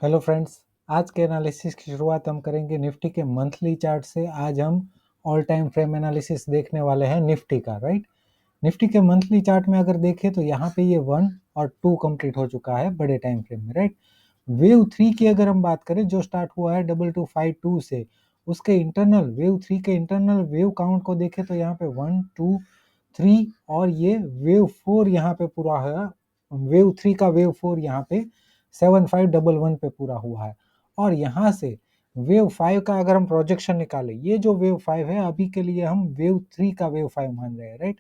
Hello friends, आज के analysis की शुरुआत हम करेंगे निफ्टी के मंथली चार्ट से। आज हम ऑल टाइम फ्रेम एनालिसिस देखने वाले हैं निफ्टी का, राइट। निफ्टी के मंथली चार्ट में अगर देखें तो यहाँ पे ये 1 और 2 कंप्लीट हो चुका है बड़े टाइम फ्रेम में, राइट। वेव 3 की अगर हम बात करें जो स्टार्ट हुआ है 2252 से, उसके इंटरनल वेव 3 के इंटरनल वेव काउंट को देखें तो यहाँ पे 1 2 3 और ये वेव 4 यहाँ पे पूरा है। वेव 3 का वेव 4 यहाँ पे 7511 पे पूरा हुआ है। और यहाँ से वेव 5 का अगर हम प्रोजेक्शन निकालें, ये जो वेव 5 है अभी के लिए हम वेव 3 का वेव 5 मान रहे हैं, राइट।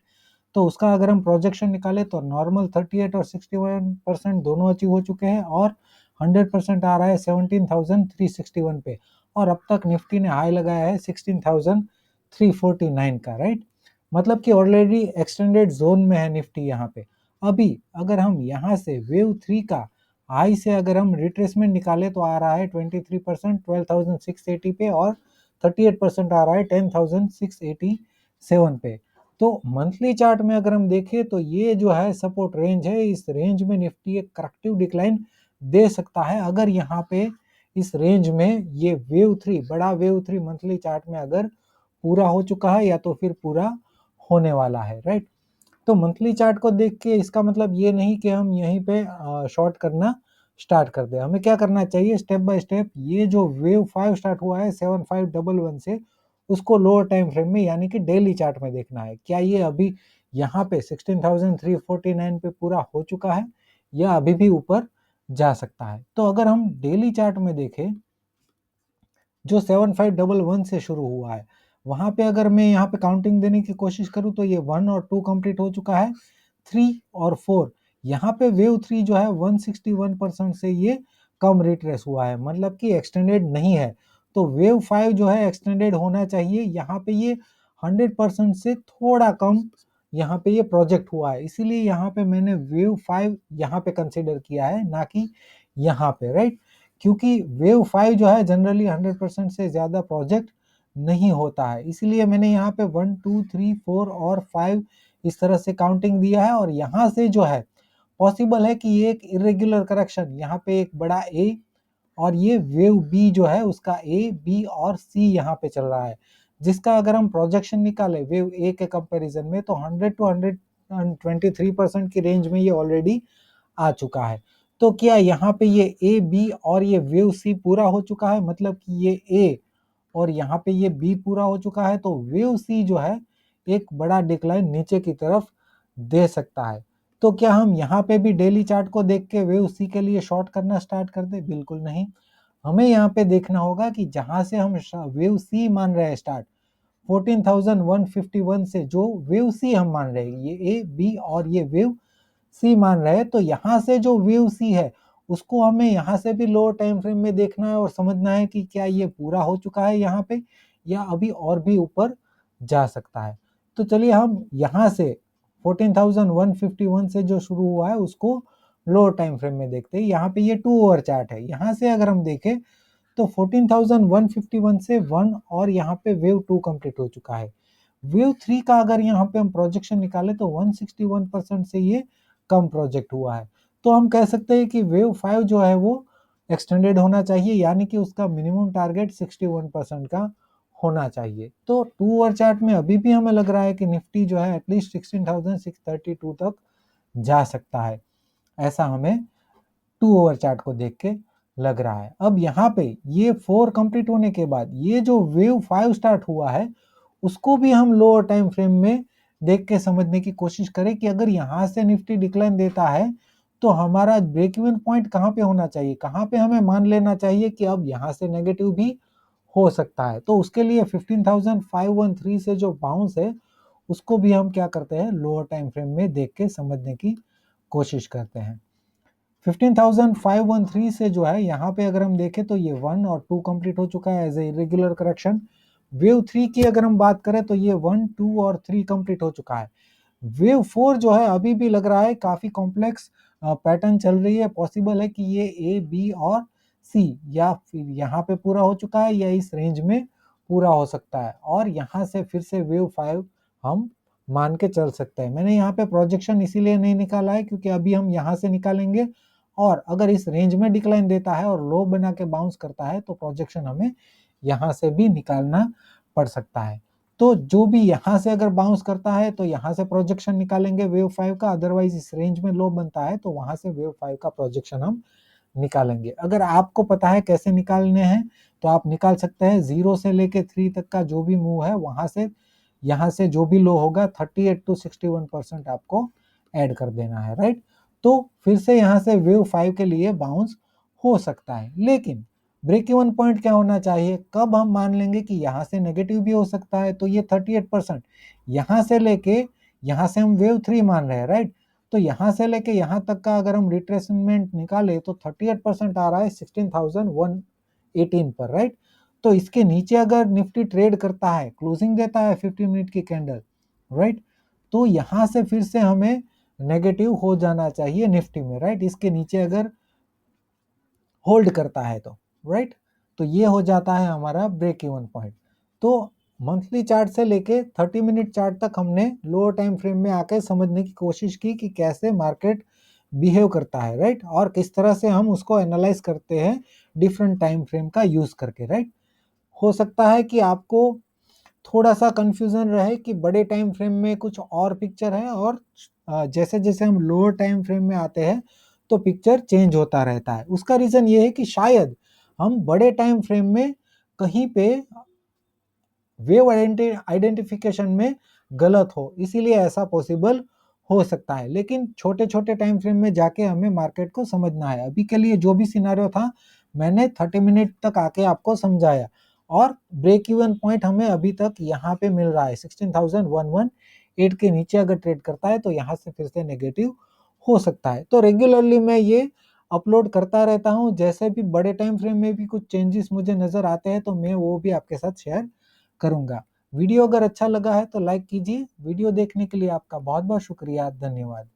तो उसका अगर हम प्रोजेक्शन निकालें तो नॉर्मल 38 और 61% दोनों अचीव हो चुके हैं और 100% आ रहा है 17,361 पे। और अब तक निफ्टी ने हाई लगाया है 16,349 का, राइट। मतलब कि ऑलरेडी एक्सटेंडेड जोन में है निफ्टी यहाँ पे। अभी अगर हम यहाँ से वेव 3 का हाई से अगर हम रिट्रेसमेंट निकाले तो आ रहा है 23% 12,680 पे और 38% आ रहा है 10,687 पे। तो मंथली चार्ट में अगर हम देखें तो ये जो है सपोर्ट रेंज है, इस रेंज में निफ्टी एक करेक्टिव डिक्लाइन दे सकता है अगर यहाँ पे इस रेंज में ये वेव 3 बड़ा वेव 3 मंथली चार्ट में अगर पूरा हो चुका है या तो फिर पूरा होने वाला है, राइट। तो मंथली चार्ट को देख के इसका मतलब ये नहीं कि हम यहीं पे शॉर्ट करना स्टार्ट कर दें। हमें क्या करना चाहिए, स्टेप बाय स्टेप ये जो वेव 5 स्टार्ट हुआ है 7511 से, उसको लोअर टाइम फ्रेम में यानी कि डेली चार्ट में देखना है। क्या ये अभी यहाँ पे 16,349 पे पूरा हो चुका है या अभी भी ऊपर जा सकता है। तो अगर हम डेली चार्ट में देखें जो 7511 से शुरू हुआ है, वहां पे अगर मैं यहाँ पे काउंटिंग देने की कोशिश करूँ तो ये 1 और 2 कंप्लीट हो चुका है, 3 और 4 यहाँ पे वेव 3 जो है 161% से ये कम रिट्रेस हुआ है, मतलब कि एक्सटेंडेड नहीं है। तो वेव 5 जो है एक्सटेंडेड होना चाहिए, यहाँ पे ये 100% से थोड़ा कम यहाँ पे ये प्रोजेक्ट हुआ है, इसीलिए यहाँ पे मैंने वेव 5 यहाँ पे कंसिडर किया है, ना कि यहाँ पे, राइट। क्योंकि वेव 5 जो है जनरली 100% से ज़्यादा प्रोजेक्ट नहीं होता है, इसलिए मैंने यहाँ पे 1 2 3 4 और 5 इस तरह से काउंटिंग दिया है। और यहाँ से जो है पॉसिबल है कि ये एक इरेगुलर करेक्शन, यहाँ पे एक बड़ा ए और ये वेव बी जो है उसका ए बी और सी यहाँ पे चल रहा है, जिसका अगर हम प्रोजेक्शन निकालें वेव ए के कंपैरिजन में तो 100 टू 123% की रेंज में ये ऑलरेडी आ चुका है। तो क्या यहाँ पे ये ए बी और ये वेव सी पूरा हो चुका है, मतलब कि ये ए और यहाँ पे ये बी पूरा हो चुका है, तो वेव सी जो है एक बड़ा डिक्लाइन नीचे की तरफ दे सकता है। तो क्या हम यहाँ पे भी डेली चार्ट को देख के वेव सी के लिए शॉर्ट करना स्टार्ट कर दे? बिल्कुल नहीं। हमें यहाँ पे देखना होगा कि जहां से हम वेव सी मान रहे हैं स्टार्ट 14,151 से, जो वेव सी हम मान रहे हैं ये ए बी और ये वेव सी मान रहे हैं, तो यहाँ से जो वेव सी है उसको हमें यहाँ से भी लोअर टाइम फ्रेम में देखना है और समझना है कि क्या ये पूरा हो चुका है यहाँ पे या अभी और भी ऊपर जा सकता है। तो चलिए हम यहाँ से 14,151 से जो शुरू हुआ है उसको लोअर टाइम फ्रेम में देखते हैं। यहाँ पे ये 2 आवर चार्ट है, यहाँ से अगर हम देखें तो 14,151 से 1 और यहाँ पे वेव 2 कंप्लीट हो चुका है। वेव 3 का अगर यहाँ पे हम प्रोजेक्शन निकाले तो 161% से ये कम प्रोजेक्ट हुआ है। तो हम कह सकते हैं कि वेव 5 जो है वो एक्सटेंडेड होना चाहिए, यानी कि उसका मिनिमम टारगेट 61% का होना चाहिए। तो 2 आवर चार्ट में अभी भी हमें लग रहा है कि निफ्टी जो है एटलीस्ट 16,632 तक जा सकता है, ऐसा हमें 2 ओवर चार्ट को देख के लग रहा है। अब यहाँ पे ये 4 कंप्लीट होने के बाद ये जो वेव 5 स्टार्ट हुआ है उसको भी हम लोअर टाइम फ्रेम में देख के समझने की कोशिश करें कि अगर यहाँ से निफ्टी डिक्लाइन देता है तो हमारा ब्रेक इवन पॉइंट कहाँ पे होना चाहिए, कहाँ पे हमें मान लेना चाहिए कि अब यहाँ से नेगेटिव भी हो सकता है। तो उसके लिए 15,513 से जो बाउंस है उसको भी हम क्या करते हैं, लोअर टाइम फ्रेम में देख के समझने की कोशिश करते हैं। 15,513 से जो है यहाँ पे अगर हम देखें तो ये 1 और 2 कंप्लीट हो चुका है as a irregular correction. Wave 3 की अगर हम बात करें तो ये 1 2 और 3 कंप्लीट हो चुका है। वेव 4 जो है अभी भी लग रहा है काफी कॉम्प्लेक्स पैटर्न चल रही है, पॉसिबल है कि ये ए बी और सी या फिर यहाँ पे पूरा हो चुका है या इस रेंज में पूरा हो सकता है और यहाँ से फिर से वेव 5 हम मान के चल सकते हैं। मैंने यहाँ पे प्रोजेक्शन इसीलिए नहीं निकाला है क्योंकि अभी हम यहाँ से निकालेंगे और अगर इस रेंज में डिक्लाइन देता है और लो बना के बाउंस करता है तो प्रोजेक्शन हमें यहाँ से भी निकालना पड़ सकता है। तो जो भी यहाँ से अगर बाउंस करता है तो यहाँ से प्रोजेक्शन निकालेंगे वेव 5 का, अदरवाइज इस रेंज में लो बनता है तो वहां से वेव 5 का प्रोजेक्शन हम निकालेंगे। अगर आपको पता है कैसे निकालने हैं तो आप निकाल सकते हैं 0 से लेके 3 तक का जो भी मूव है वहां से यहाँ से जो भी लो होगा 38 to 61% आपको ऐड कर देना है, राइट। तो फिर से यहाँ से वेव 5 के लिए बाउंस हो सकता है, लेकिन ब्रेक इवन पॉइंट क्या होना चाहिए, कब हम मान लेंगे कि यहाँ से नेगेटिव भी हो सकता है। तो ये 38% यहाँ से लेके यहाँ से हम वेव 3 मान रहे हैं, राइट। तो यहाँ से लेके यहाँ तक का अगर हम रिट्रेसमेंट निकाले तो 38% आ रहा है 16,118 पर, राइट। तो इसके नीचे अगर निफ्टी ट्रेड करता है, क्लोजिंग देता है 50 मिनट की कैंडल, राइट, तो यहाँ से फिर से हमें नेगेटिव हो जाना चाहिए निफ्टी में, राइट। इसके नीचे अगर होल्ड करता है तो, राइट। तो ये हो जाता है हमारा ब्रेक इवन पॉइंट। तो मंथली चार्ट से लेके 30 मिनट चार्ट तक हमने लोअर टाइम फ्रेम में आके समझने की कोशिश की कि कैसे मार्केट बिहेव करता है, राइट, और किस तरह से हम उसको एनालाइज करते हैं डिफरेंट टाइम फ्रेम का यूज करके, राइट। हो सकता है कि आपको थोड़ा सा कंफ्यूजन रहे कि बड़े टाइम फ्रेम में कुछ और पिक्चर है और जैसे जैसे हम लोअर टाइम फ्रेम में आते हैं तो पिक्चर चेंज होता रहता है। उसका रीजन ये है कि शायद हम बड़े टाइम फ्रेम में कहीं पे वेव आइडेंटिफिकेशन में गलत हो, इसीलिए ऐसा पॉसिबल हो सकता है। लेकिन छोटे छोटे टाइम फ्रेम में जाके हमें मार्केट को समझना है। अभी के लिए जो भी सिनारियो था मैंने 30 मिनट तक आके आपको समझाया, और ब्रेक इवन पॉइंट हमें अभी तक यहाँ पे मिल रहा है 16,118 के नीचे अगर ट्रेड करता है तो यहाँ से फिर से नेगेटिव हो सकता है। तो रेगुलरली मैं ये अपलोड करता रहता हूँ, जैसे भी बड़े टाइम फ्रेम में भी कुछ चेंजेस मुझे नजर आते हैं तो मैं वो भी आपके साथ शेयर करूंगा। वीडियो अगर अच्छा लगा है तो लाइक कीजिए। वीडियो देखने के लिए आपका बहुत बहुत शुक्रिया, धन्यवाद।